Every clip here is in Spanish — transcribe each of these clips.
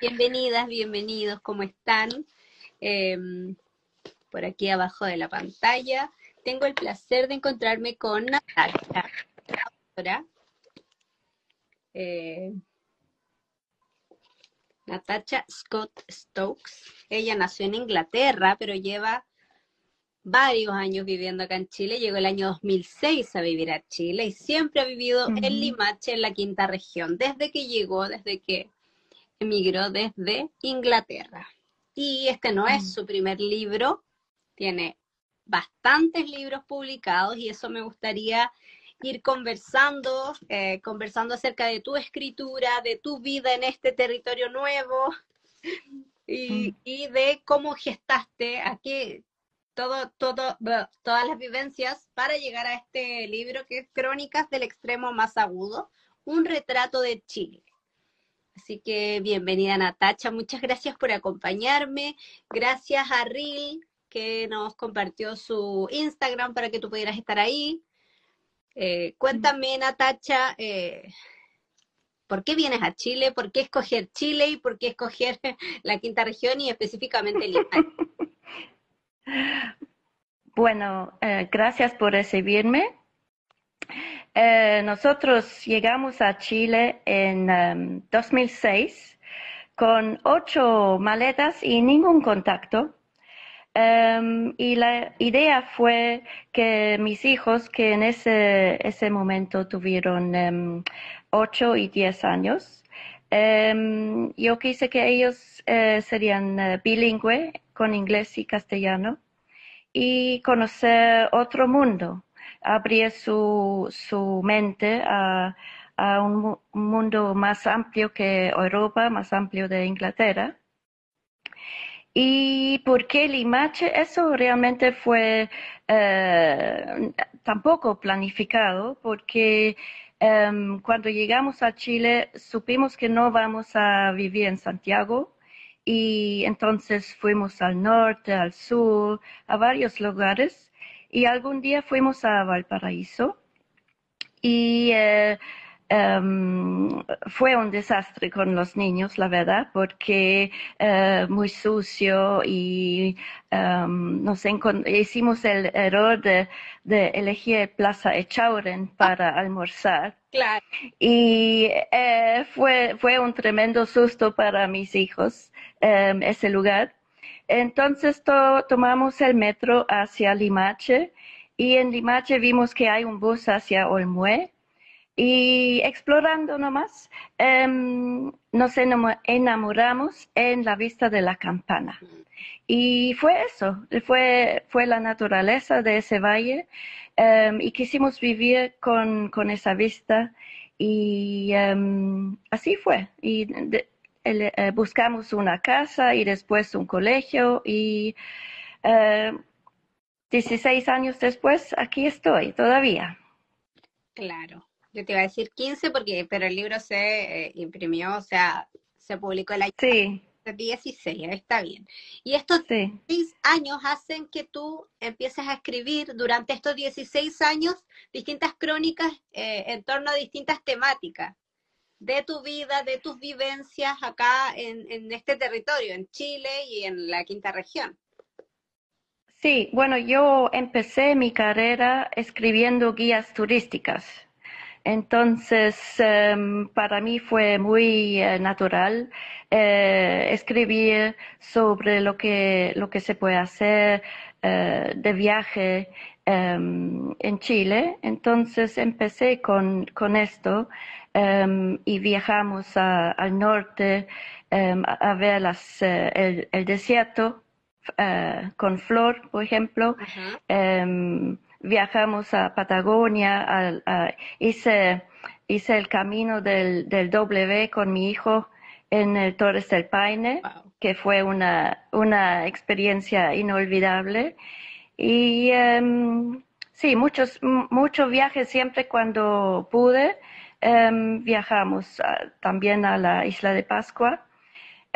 Bienvenidas, bienvenidos, ¿cómo están? Em, por aquí abajo de la pantalla. Tengo el placer de encontrarme con Natacha, ahora. eh, Natacha Scott Stokes. Ella nació en Inglaterra, pero lleva varios años viviendo acá en Chile. Llegó el año 2006 a vivir a Chile y siempre ha vivido en Ujú, Limache, en la quinta región, desde que llegó, desde que emigró desde Inglaterra. Y este no es mm. su primer libro, tiene bastantes libros publicados y eso me gustaría ir conversando acerca de tu escritura, de tu vida en este territorio nuevo Mm. y de cómo gestaste aquí todas las vivencias para llegar a este libro que es Crónicas del Extremo Más Agudo, un retrato de Chile. Así que bienvenida Natacha, muchas gracias por acompañarme, gracias a Ril que nos compartió su Instagram para que tú pudieras estar ahí. Cuéntame Natacha, ¿por qué vienes a Chile? ¿Por qué escoger Chile y por qué escoger la quinta región y específicamente Lima? Bueno, gracias por recibirme. Nosotros llegamos a Chile en 2006 con 8 maletas y ningún contacto. Y la idea fue que mis hijos, que en ese momento tuvieron 8 y 10 años, yo quise que ellos serían bilingüe con inglés y castellano y conocer otro mundo, abrir su mente a un mundo más amplio que Europa, más amplio de Inglaterra. ¿Y por qué Limache? Eso realmente fue tampoco planificado, porque cuando llegamos a Chile supimos que no vamos a vivir en Santiago y entonces fuimos al norte, al sur, a varios lugares y algún día fuimos a Valparaíso y fue un desastre con los niños, la verdad, porque muy sucio y hicimos el error de elegir Plaza Echauren para almorzar. Claro, Y fue un tremendo susto para mis hijos ese lugar. Entonces tomamos el metro hacia Limache y en Limache vimos que hay un bus hacia Olmué y explorando nomás, nos enamoramos en la vista de la campana. Y fue eso, fue la naturaleza de ese valle y quisimos vivir con esa vista y así fue. Y buscamos una casa y después un colegio y eh, 16 años después aquí estoy todavía. claro. Yo te iba a decir 15 porque, pero el libro se imprimió, o sea, se publicó el año Sí, 16, está bien. Y estos sí. 16 años hacen que tú empieces a escribir durante estos 16 años distintas crónicas en torno a distintas temáticas de tu vida, de tus vivencias acá en este territorio, en Chile y en la quinta región. Sí, bueno, yo empecé mi carrera escribiendo guías turísticas. Entonces, para mí fue muy natural escribir sobre lo que se puede hacer de viaje en Chile. Entonces, empecé con esto y viajamos al norte a ver el desierto con Flor, por ejemplo. Ajá. Viajamos a Patagonia, hice el camino del W con mi hijo en el Torres del Paine, Wow. que fue una experiencia inolvidable. Y sí, muchos viajes siempre cuando pude. Viajamos también a la isla de Pascua.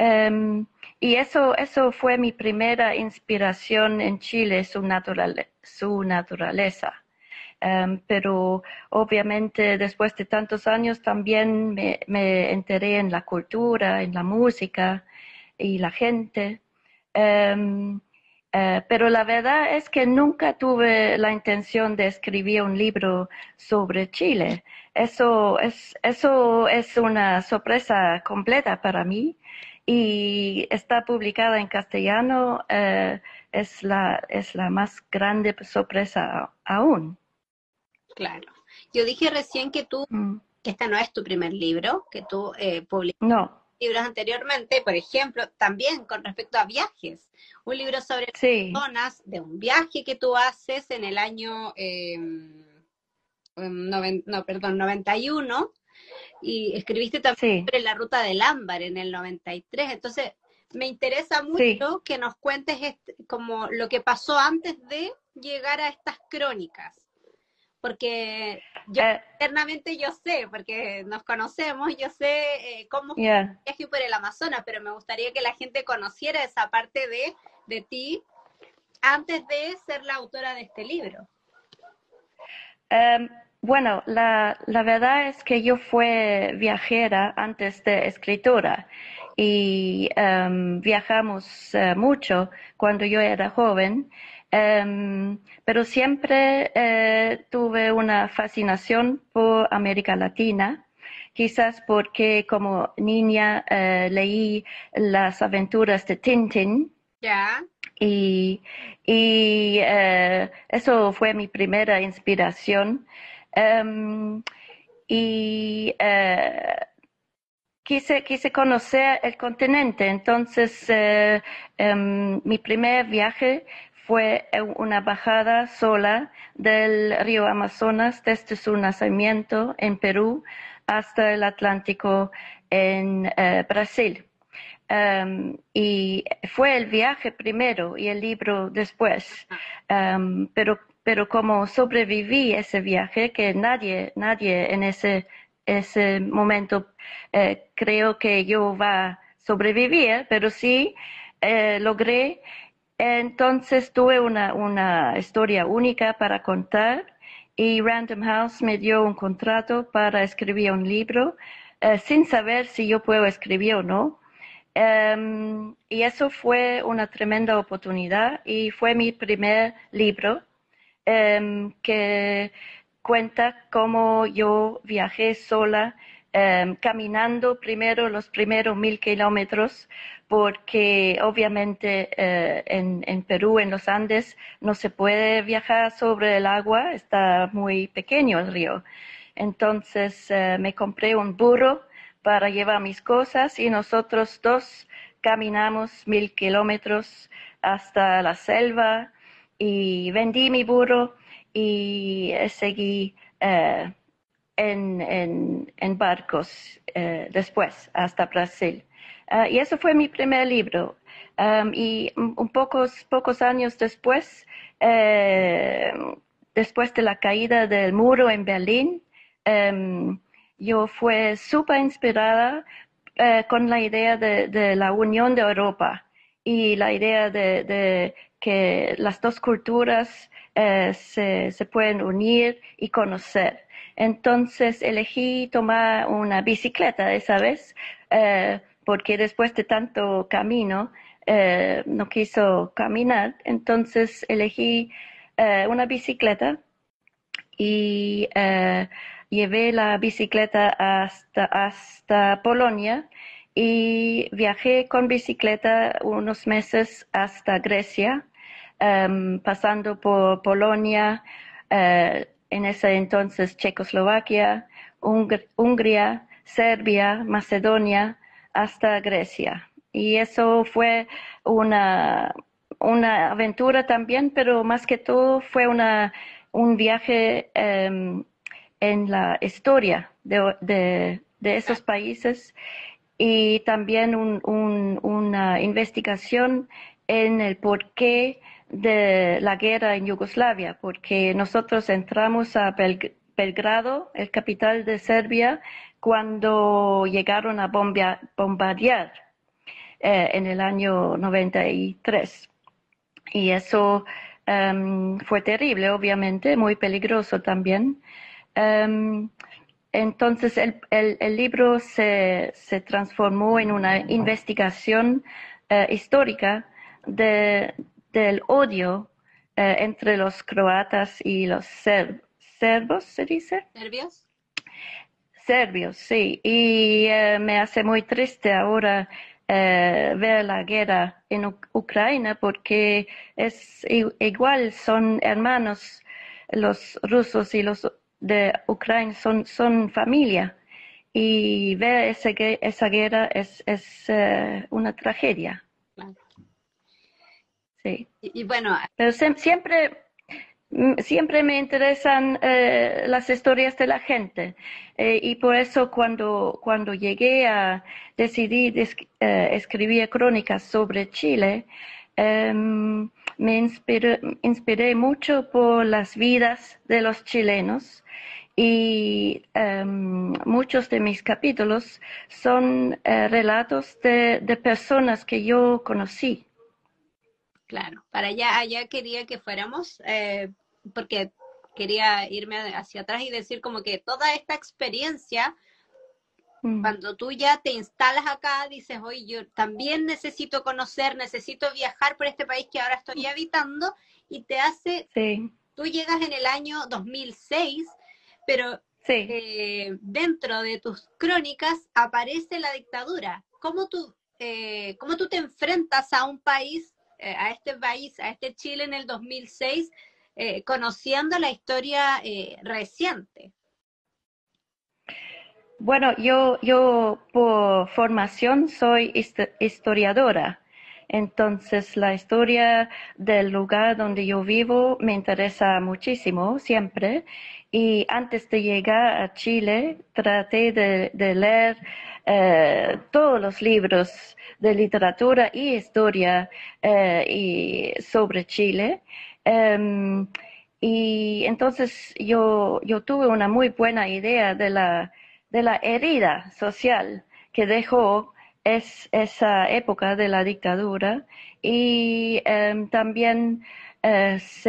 Um, y eso fue mi primera inspiración en Chile, su naturaleza. Pero obviamente después de tantos años también me enteré en la cultura, en la música y la gente. Um, pero la verdad es que nunca tuve la intención de escribir un libro sobre Chile. Eso es una sorpresa completa para mí y está publicada en castellano. Es la más grande sorpresa aún. Claro. Yo dije recién Mm. que este no es tu primer libro, que tú publicaste No, libros anteriormente, por ejemplo, también con respecto a viajes. Un libro sobre sí, personas de un viaje que tú haces en el año no, perdón, 91 y escribiste también sí, sobre la ruta del ámbar en el 93. Entonces, me interesa sí. mucho que nos cuentes como lo que pasó antes de llegar a estas crónicas, porque yo Eh, internamente yo sé, porque nos conocemos, yo sé cómo fue yeah. el viaje por el Amazonas, pero me gustaría que la gente conociera esa parte de ti antes de ser la autora de este libro. Um, bueno, la verdad es que yo fui viajera antes de escritora y viajamos mucho cuando yo era joven, pero siempre tuve una fascinación por América Latina, quizás porque como niña leí las aventuras de Tintín. Ya, Y, y eso fue mi primera inspiración. Um, y quise conocer el continente. Entonces, mi primer viaje fue una bajada sola del río Amazonas desde su nacimiento en Perú hasta el Atlántico en Brasil. Y fue el viaje primero y el libro después. Pero como sobreviví ese viaje, que nadie en ese momento creo que yo va a sobrevivir, pero sí logré. Entonces tuve una historia única para contar y Random House me dio un contrato para escribir un libro sin saber si yo puedo escribir o no. Y eso fue una tremenda oportunidad y fue mi primer libro que cuenta cómo yo viajé sola, caminando primero los primeros 1000 kilómetros, porque obviamente en Perú, en los Andes, no se puede viajar sobre el agua, está muy pequeño el río. Entonces me compré un burro para llevar mis cosas y nosotros dos caminamos 1000 kilómetros hasta la selva y vendí mi burro y seguí en barcos después hasta Brasil. Y eso fue mi primer libro. Y pocos años después, eh, después de la caída del muro en Berlín, yo fui súper inspirada con la idea de la unión de Europa y la idea de que las dos culturas se pueden unir y conocer. Entonces elegí tomar una bicicleta esa vez, porque después de tanto camino no quiso caminar. Entonces elegí una bicicleta y llevé la bicicleta hasta Polonia y viajé con bicicleta unos meses hasta Grecia, pasando por Polonia, en ese entonces Checoslovaquia, Hungría, Serbia, Macedonia, hasta Grecia. Y eso fue una, una aventura también, pero más que todo fue un viaje en la historia de esos países y también una investigación en el porqué de la guerra en Yugoslavia, porque nosotros entramos a Belgrado, el capital de Serbia, cuando llegaron a bombardear en el año 93. Y eso Fue terrible, obviamente, muy peligroso también. Em, entonces el libro se transformó en una investigación histórica del odio entre los croatas y los serbos, ¿se dice? ¿Nervios? Serbios, sí. Y me hace muy triste ahora ver la guerra en Ucrania porque es igual, son hermanos, los rusos y los de Ucrania son familia. Y ver esa guerra es una tragedia, Claro. sí. Y bueno, Pero siempre me interesan las historias de la gente y por eso cuando llegué a decidir escribir crónicas sobre Chile, me inspiré mucho por las vidas de los chilenos y muchos de mis capítulos son relatos de personas que yo conocí. claro, para allá quería que fuéramos, porque quería irme hacia atrás y decir como que toda esta experiencia, Mm, cuando tú ya te instalas acá, dices, oye, yo también necesito conocer, necesito viajar por este país que ahora estoy habitando, y te hace, sí, tú llegas en el año 2006, pero sí. dentro de tus crónicas aparece la dictadura. Cómo tú te enfrentas a un país, a este Chile en el 2006, conociendo la historia reciente? Bueno, yo por formación soy historiadora, entonces la historia del lugar donde yo vivo me interesa muchísimo siempre y antes de llegar a Chile traté de leer todos los libros de literatura y historia y sobre Chile. Em, y entonces yo tuve una muy buena idea de la herida social que dejó esa época de la dictadura y también es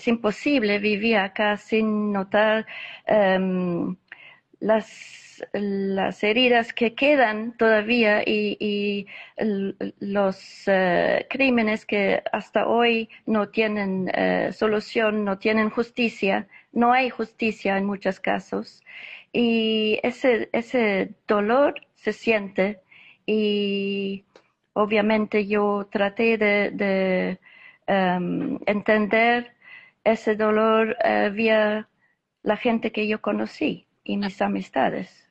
imposible vivir acá sin notar um, las heridas que quedan todavía y los crímenes que hasta hoy no tienen solución, no tienen justicia, no hay justicia en muchos casos. Y ese dolor se siente y obviamente yo traté de entender ese dolor vía la gente que yo conocí y mis amistades.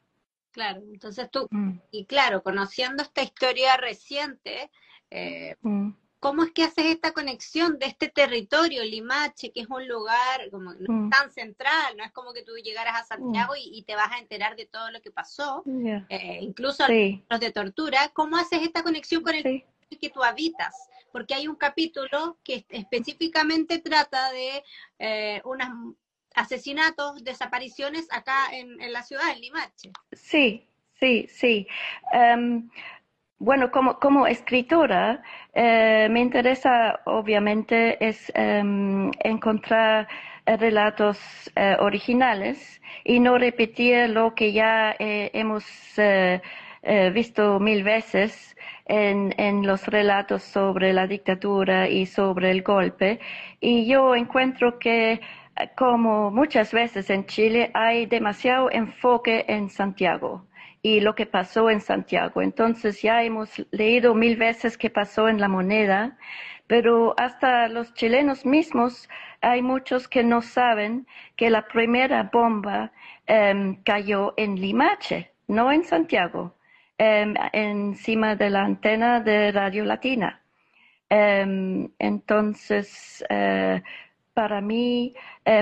Claro, entonces tú, Mm, y claro, conociendo esta historia reciente, eh, mm, ¿cómo es que haces esta conexión de este territorio, Limache, que es un lugar como no mm, tan central, no es como que tú llegaras a mm, Santiago y te vas a enterar de todo lo que pasó, yeah. incluso Sí, los de tortura? ¿Cómo haces esta conexión con el sí, que tú habitas? Porque hay un capítulo que específicamente trata de unos asesinatos, desapariciones acá en la ciudad, en Limache. sí, sí, sí. Um, Bueno, como escritora, me interesa obviamente es encontrar relatos originales y no repetir lo que ya hemos visto mil veces en los relatos sobre la dictadura y sobre el golpe. Y yo encuentro que, como muchas veces en Chile, hay demasiado enfoque en Santiago y lo que pasó en Santiago. Entonces ya hemos leído mil veces qué pasó en La Moneda, pero hasta los chilenos mismos hay muchos que no saben que la primera bomba cayó en Limache, no en Santiago, encima de la antena de Radio Latina. Entonces, para mí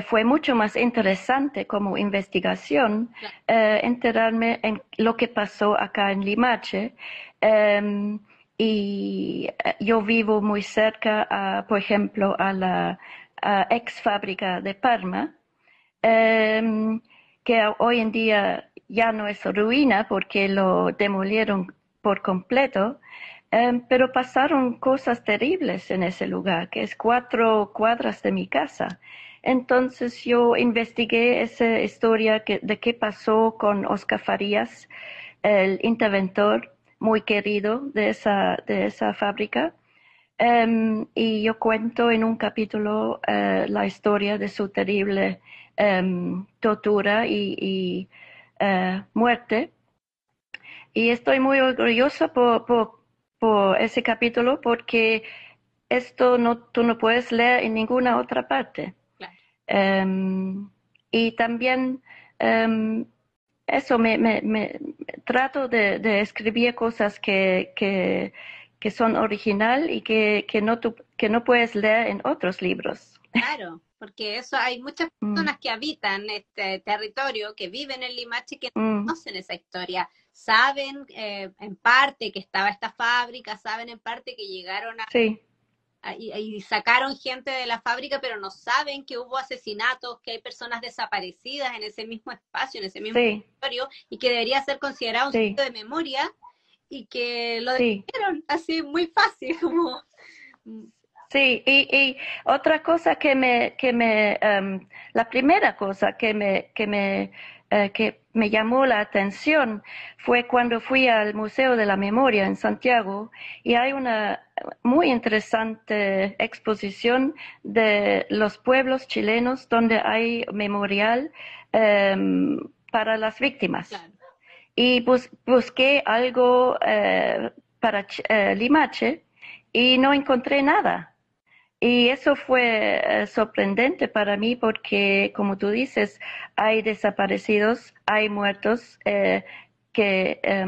fue mucho más interesante como investigación enterarme en lo que pasó acá en Limache. Um, y yo vivo muy cerca, por ejemplo, a la ex fábrica de Parma, um, que hoy en día ya no es ruina porque lo demolieron por completo, Pero pasaron cosas terribles en ese lugar, que es 4 cuadras de mi casa. Entonces yo investigué esa historia de qué pasó con Oscar Farías, el interventor muy querido de esa fábrica. Y yo cuento en un capítulo la historia de su terrible tortura y muerte. Y estoy muy orgullosa por ese capítulo porque esto tú no puedes leer en ninguna otra parte. Claro. Y también eso, me trato de escribir cosas que son original y que no puedes leer en otros libros. Claro, porque eso hay muchas Mm, personas que habitan este territorio, que viven en Limache, que no mm, conocen esa historia. Saben en parte que estaba esta fábrica, saben en parte que llegaron sí, y sacaron gente de la fábrica, pero no saben que hubo asesinatos, que hay personas desaparecidas en ese mismo espacio, en ese mismo sí, territorio, y que debería ser considerado un sí, sitio de memoria, y que lo sí. destruyeron así muy fácil, como... Sí, y otra cosa la primera cosa que me llamó la atención fue cuando fui al Museo de la Memoria en Santiago y hay una muy interesante exposición de los pueblos chilenos donde hay memorial para las víctimas. Claro. Y busqué algo para Limache y no encontré nada. Y eso fue sorprendente para mí porque, como tú dices, hay desaparecidos, hay muertos que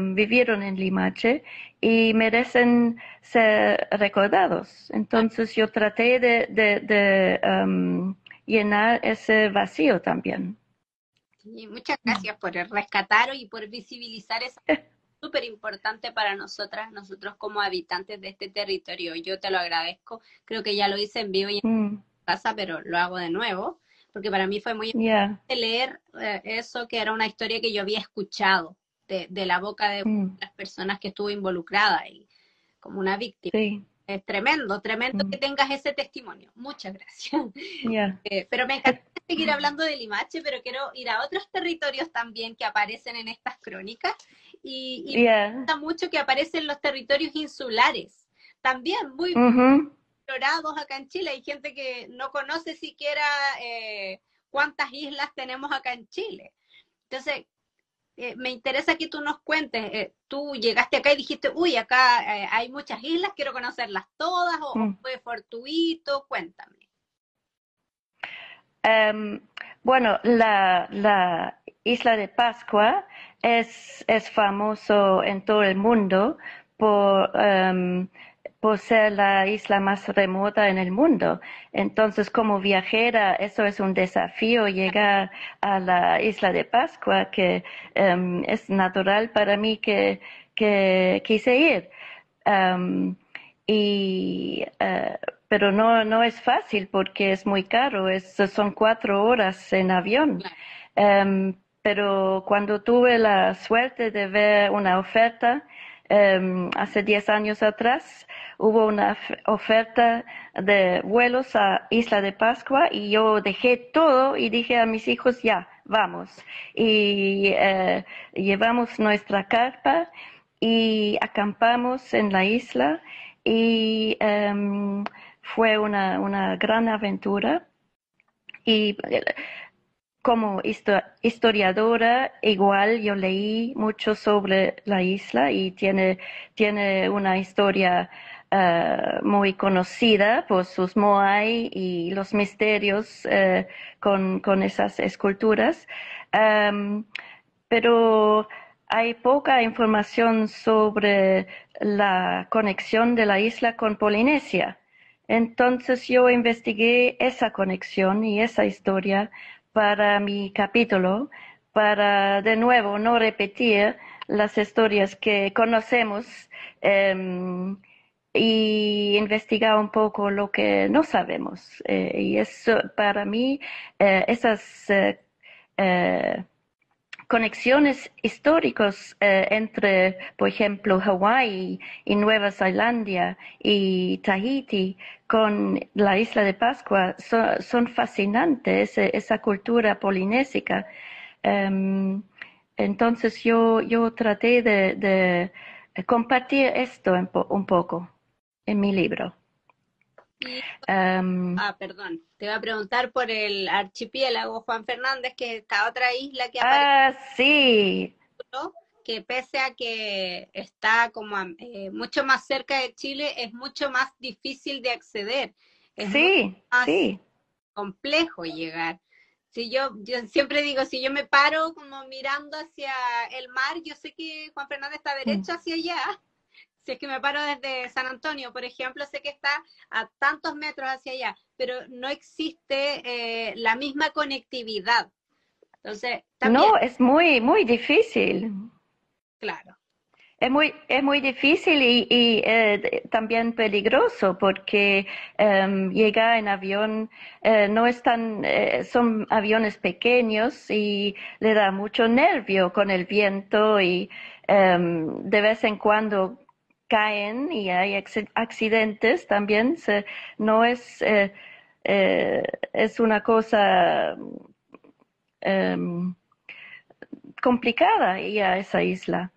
vivieron en Limache y merecen ser recordados. Entonces yo traté de llenar ese vacío también. Y muchas gracias por rescatar y por visibilizar eso súper importante para nosotras, nosotros como habitantes de este territorio. Yo te lo agradezco. Creo que ya lo hice en vivo y en Mm, casa, pero lo hago de nuevo, porque para mí fue muy yeah, importante leer eso, que era una historia que yo había escuchado de la boca de mm, las personas que estuvo involucrada y como una víctima. sí, Es tremendo, tremendo que mm, tengas ese testimonio. Muchas gracias. yeah. Pero me encantaría seguir hablando de Limache, pero quiero ir a otros territorios también que aparecen en estas crónicas y me Yeah. gusta mucho que aparecen los territorios insulares, también muy Mhm. explorados acá en Chile. Hay gente que no conoce siquiera cuántas islas tenemos acá en Chile. Entonces, me interesa que tú nos cuentes, tú llegaste acá y dijiste, uy, acá hay muchas islas, quiero conocerlas todas, o Mm. fue fortuito, cuéntame. Em, bueno, la isla de Pascua es famoso en todo el mundo por ser la isla más remota en el mundo. Entonces, como viajera, eso es un desafío llegar a la isla de Pascua, que es natural para mí que quise ir. Um, y, pero no es fácil porque es muy caro, son 4 horas en avión. Claro. Pero cuando tuve la suerte de ver una oferta, hace 10 años atrás, hubo una oferta de vuelos a Isla de Pascua y yo dejé todo y dije a mis hijos, ya, vamos. Y llevamos nuestra carpa y acampamos en la isla y fue una gran aventura. Y como historiadora, igual yo leí mucho sobre la isla y tiene una historia muy conocida por sus moai y los misterios con esas esculturas. Um, pero hay poca información sobre la conexión de la isla con Polinesia. Entonces yo investigué esa conexión y esa historia para mi capítulo, para de nuevo no repetir las historias que conocemos y investigar un poco lo que no sabemos. Y eso para mí, esas conexiones históricas entre, por ejemplo, Hawái y Nueva Zelanda y Tahiti con la isla de Pascua son fascinantes, esa cultura polinésica. Um, entonces yo traté de compartir esto un poco en mi libro. Y, Um, perdón, te iba a preguntar por el archipiélago Juan Fernández, que es esta otra isla que aparece, sí, que pese a que está como mucho más cerca de Chile, es mucho más difícil de acceder, es mucho sí, más sí. complejo llegar. Si yo siempre digo, si yo me paro como mirando hacia el mar, yo sé que Juan Fernández está Mm. derecho hacia allá. Si es que me paro desde San Antonio, por ejemplo, sé que está a tantos metros hacia allá, pero no existe la misma conectividad. Entonces, también, No, es muy, muy difícil. claro, Es muy difícil y también peligroso porque llegar en avión no es tan, son aviones pequeños y le da mucho nervio con el viento y de vez en cuando caen y hay accidentes también. No es, es una cosa em, complicada ir a esa isla.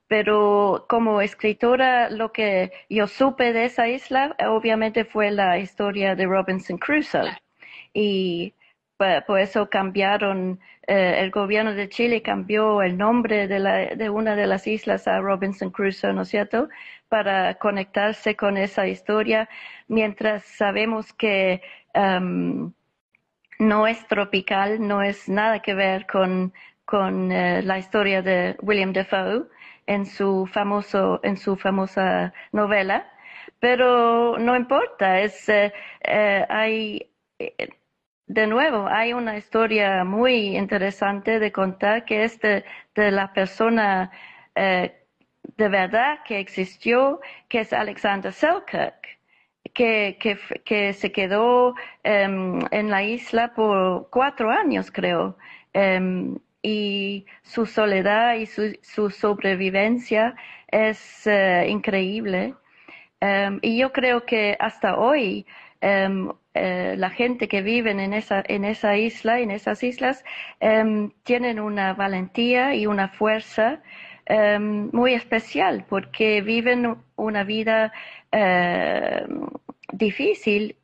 Pero como escritora, lo que yo supe de esa isla, obviamente fue la historia de Robinson Crusoe. claro. Y por eso cambiaron, el gobierno de Chile cambió el nombre de una de las islas a Robinson Crusoe, ¿no es cierto? Para conectarse con esa historia, mientras sabemos que no es tropical, no es nada que ver con la historia de William Defoe en su famosa novela, pero no importa, hay, eh, de nuevo, hay una historia muy interesante de contar que es de la persona eh, de verdad que existió, que es Alexander Selkirk, que se quedó en la isla por 4 años, creo. Y su soledad y su sobrevivencia es increíble. Y yo creo que hasta hoy la gente que vive en esa isla, en esas islas, tienen una valentía y una fuerza muy especial porque viven una vida difícil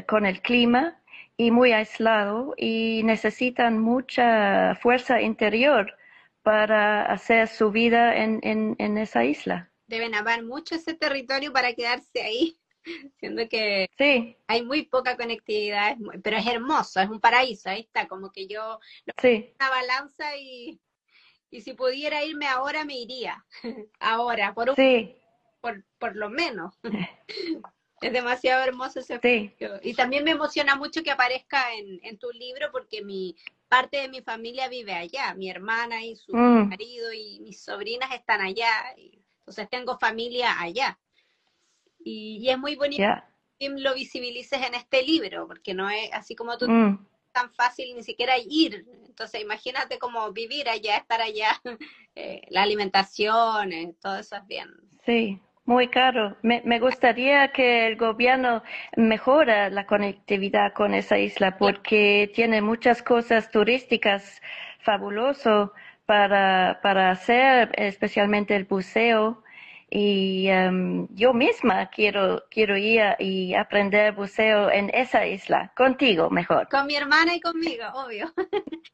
con el clima y muy aislado y necesitan mucha fuerza interior para hacer su vida en esa isla. Deben amar mucho ese territorio para quedarse ahí, siendo que Sí, hay muy poca conectividad, pero es hermoso, es un paraíso, ahí está, como que yo lo pongo sí, en una balanza y si pudiera irme ahora me iría, ahora, sí, por lo menos. Es demasiado hermoso ese sí. espacio. Y también me emociona mucho que aparezca en tu libro porque parte de mi familia vive allá. Mi hermana y su Mm, marido y mis sobrinas están allá. Entonces tengo familia allá. Y es muy bonito ya, que lo visibilices en este libro, porque no es así como tú mm, tan fácil ni siquiera ir. Entonces imagínate cómo vivir allá, estar allá, la alimentación, todo eso es bien. sí. Muy caro. Me gustaría que el gobierno mejora la conectividad con esa isla porque tiene muchas cosas turísticas fabuloso para hacer, especialmente el buceo. Y yo misma quiero ir y aprender buceo en esa isla, contigo mejor. Con mi hermana y conmigo, obvio.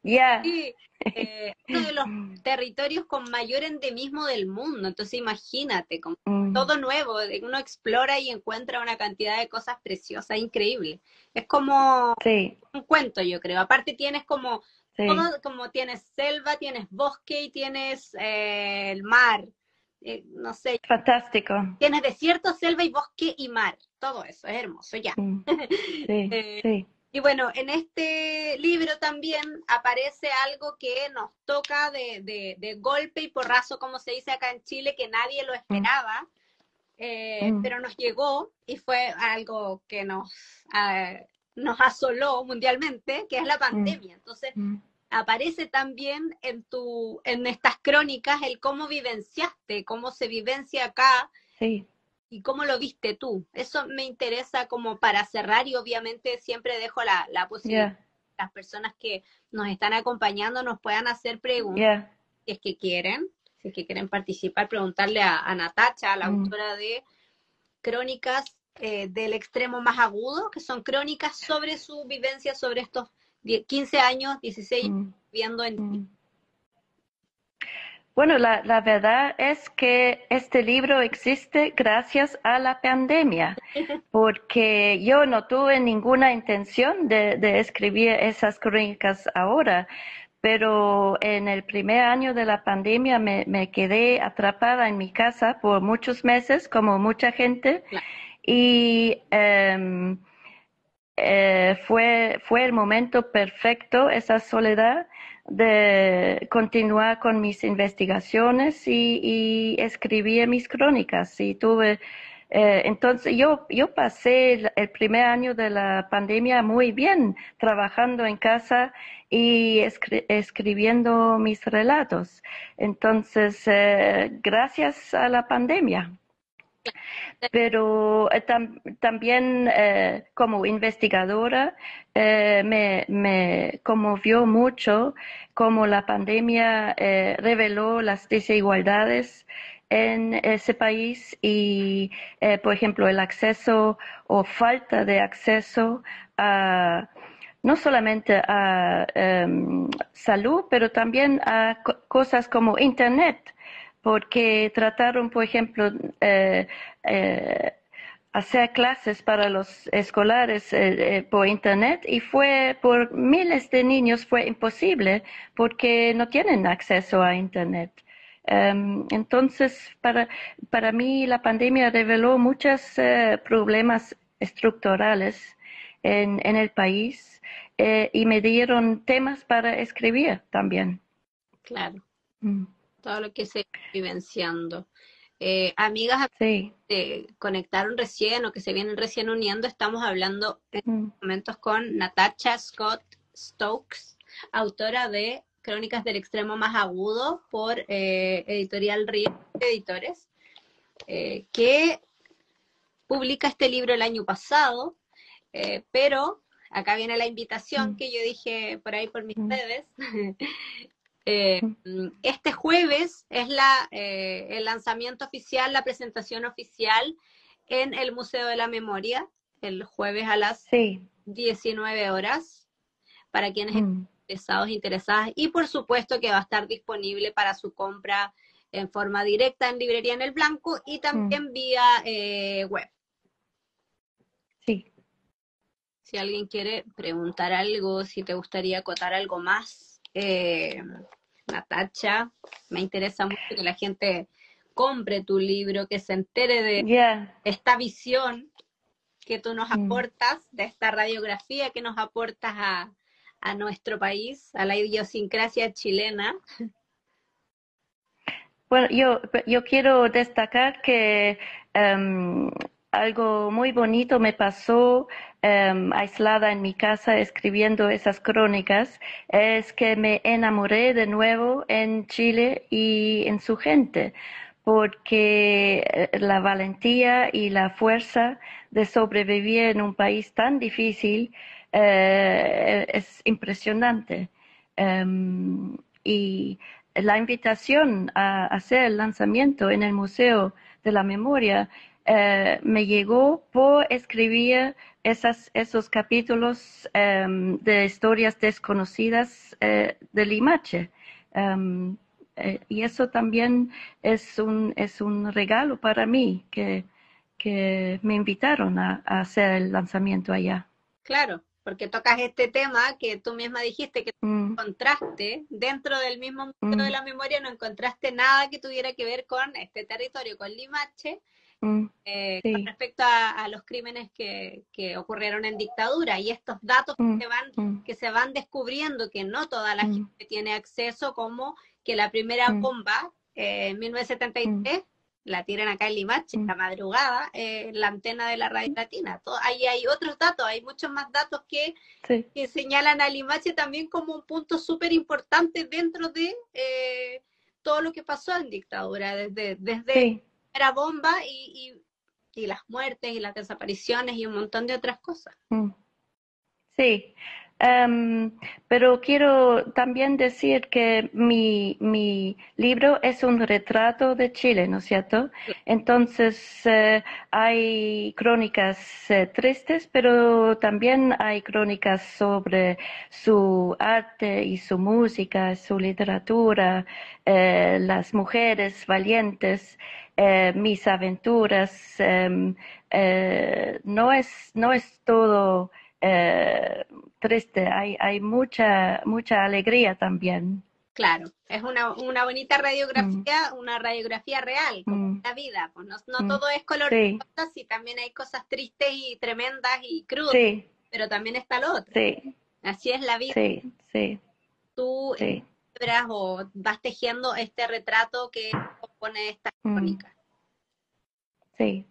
Ya. Sí, uno de los territorios con mayor endemismo del mundo, entonces imagínate, como Mm, todo nuevo, uno explora y encuentra una cantidad de cosas preciosas, increíbles. Es como sí, un cuento, yo creo. Aparte tienes como sí. todo, como tienes selva, tienes bosque y tienes el mar. No sé, Fantástico. tienes desierto, selva y bosque y mar. Todo eso, es hermoso, ya. Mm, sí, sí. Y bueno, en este libro también aparece algo que nos toca de golpe y porrazo, como se dice acá en Chile, que nadie lo Mm, esperaba, mm, pero nos llegó y fue algo que nos asoló mundialmente, que es la mm, pandemia. Entonces, mm. aparece también en estas crónicas el cómo vivenciaste, cómo se vivencia acá Sí, y cómo lo viste tú. Eso me interesa como para cerrar y obviamente siempre dejo la posibilidad ya, que las personas que nos están acompañando nos puedan hacer preguntas ya, si es que quieren participar, preguntarle a Natacha, la mm, autora de Crónicas del extremo más agudo, que son crónicas sobre su vivencia sobre estos 15 años, 16 años mm, viviendo en Chile. mm. Bueno, la verdad es que este libro existe gracias a la pandemia, porque yo no tuve ninguna intención de escribir esas crónicas ahora, pero en el primer año de la pandemia me quedé atrapada en mi casa por muchos meses, como mucha gente, Claro, y fue el momento perfecto, esa soledad, de continuar con mis investigaciones y escribir mis crónicas. Y tuve, entonces yo pasé el primer año de la pandemia muy bien, trabajando en casa y escribiendo mis relatos. Entonces, gracias a la pandemia, pero también como investigadora me conmovió mucho cómo la pandemia reveló las desigualdades en ese país y, por ejemplo, el acceso o falta de acceso a no solamente a salud, pero también a cosas como Internet, porque trataron, por ejemplo, eh, hacer clases para los escolares por internet y fue por miles de niños fue imposible porque no tienen acceso a internet. Entonces, para mí la pandemia reveló muchos problemas estructurales en el país y me dieron temas para escribir también. claro, Mm, todo lo que se vivenciando. Amigas sí. que conectaron recién o que se vienen recién uniendo, estamos hablando en Mm, momentos con Natasha Scott Stokes, autora de Crónicas del Extremo Más Agudo por Editorial Río Editores, que publica este libro el año pasado, pero acá viene la invitación mm, que yo dije por ahí por mis mm, redes. mm, Este jueves es el lanzamiento oficial, la presentación oficial en el Museo de la Memoria, el jueves a las sí. 19 horas, para quienes estén Mm. interesados, interesadas, y por supuesto que va a estar disponible para su compra en forma directa en Librería en el Blanco y Mm, también vía web. sí. Si alguien quiere preguntar algo, si te gustaría acotar algo más, Natacha, me interesa mucho que la gente compre tu libro, que se entere de Ya. esta visión que tú nos Mm. aportas, de esta radiografía que nos aportas a nuestro país, a la idiosincrasia chilena. Bueno, yo quiero destacar que em, algo muy bonito me pasó aislada en mi casa escribiendo esas crónicas, es que me enamoré de nuevo en Chile y en su gente, porque la valentía y la fuerza de sobrevivir en un país tan difícil es impresionante. Y la invitación a hacer el lanzamiento en el Museo de la Memoria me llegó por escribir esos capítulos de historias desconocidas de Limache. Um, y eso también es un regalo para mí que me invitaron a hacer el lanzamiento allá. Claro, porque tocas este tema que tú misma dijiste que Mm, encontraste dentro del mismo Museo de mm, la Memoria, no encontraste nada que tuviera que ver con este territorio, con Limache, mm, con sí. respecto a los crímenes que ocurrieron en dictadura y estos datos Mm, mm, que se van descubriendo que no toda la mm, gente tiene acceso, como que la primera mm, bomba en mm, 1973 la tiran acá en Limache, mm, la madrugada, la antena de la radio latina. Ahí hay otros datos, hay muchos más datos sí, que señalan a Limache también como un punto súper importante dentro de todo lo que pasó en dictadura, desde sí. la bomba y las muertes y las desapariciones y un montón de otras cosas. Mm. Sí, pero quiero también decir que mi libro es un retrato de Chile, ¿no es cierto? Entonces, hay crónicas tristes, pero también hay crónicas sobre su arte y su música, su literatura, las mujeres valientes, mis aventuras. No es todo eh, triste, hay mucha alegría también. Claro, es una bonita Mm, radiografía, una radiografía real, como mm, la vida. Pues no mm. todo es color de Sí, rosas y también hay cosas tristes y tremendas y crudas, sí, pero también está lo otro. sí, Así es la vida. sí, sí, Tú sí. equilibras o vas tejiendo este retrato que compone esta Mm, crónica. sí,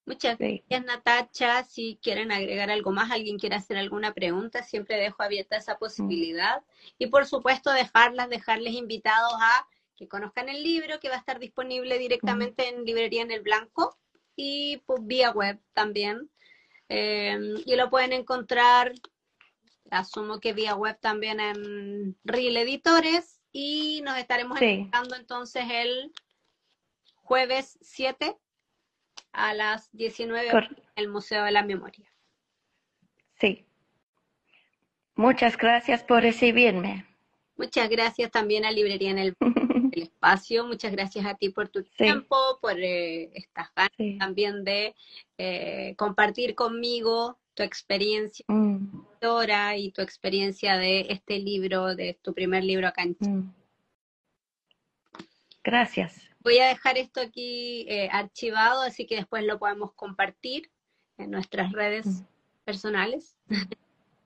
Muchas sí. gracias, Natacha. Si quieren agregar algo más, alguien quiere hacer alguna pregunta, siempre dejo abierta esa Mm, posibilidad. Y por supuesto, dejarles invitados a que conozcan el libro, que va a estar disponible mm, directamente en Librería en el Blanco y pues, vía web también. Y lo pueden encontrar, asumo que vía web también en Reel Editores. Y nos estaremos sí, encontrando entonces el jueves 7 a las 19 horas cor- en el Museo de la Memoria. sí. Muchas gracias por recibirme. Muchas gracias también a Librería en el Espacio. Muchas gracias a ti por tu Sí, tiempo, por estas ganas sí. también de compartir conmigo tu experiencia Mm, ahora y tu experiencia de este libro, de tu primer libro acá en Chile. mm. Gracias. Voy a dejar esto aquí archivado, así que después lo podemos compartir en nuestras redes Mm, personales mm.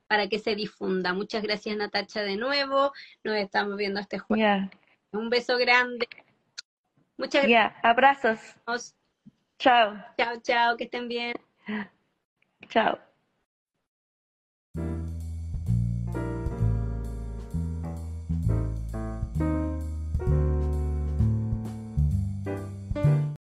para que se difunda. Muchas gracias, Natacha, de nuevo. Nos estamos viendo este jueves. Ya, Un beso grande. Muchas ya. Abrazos. gracias. Chao, Chao, chao, que estén bien. chao.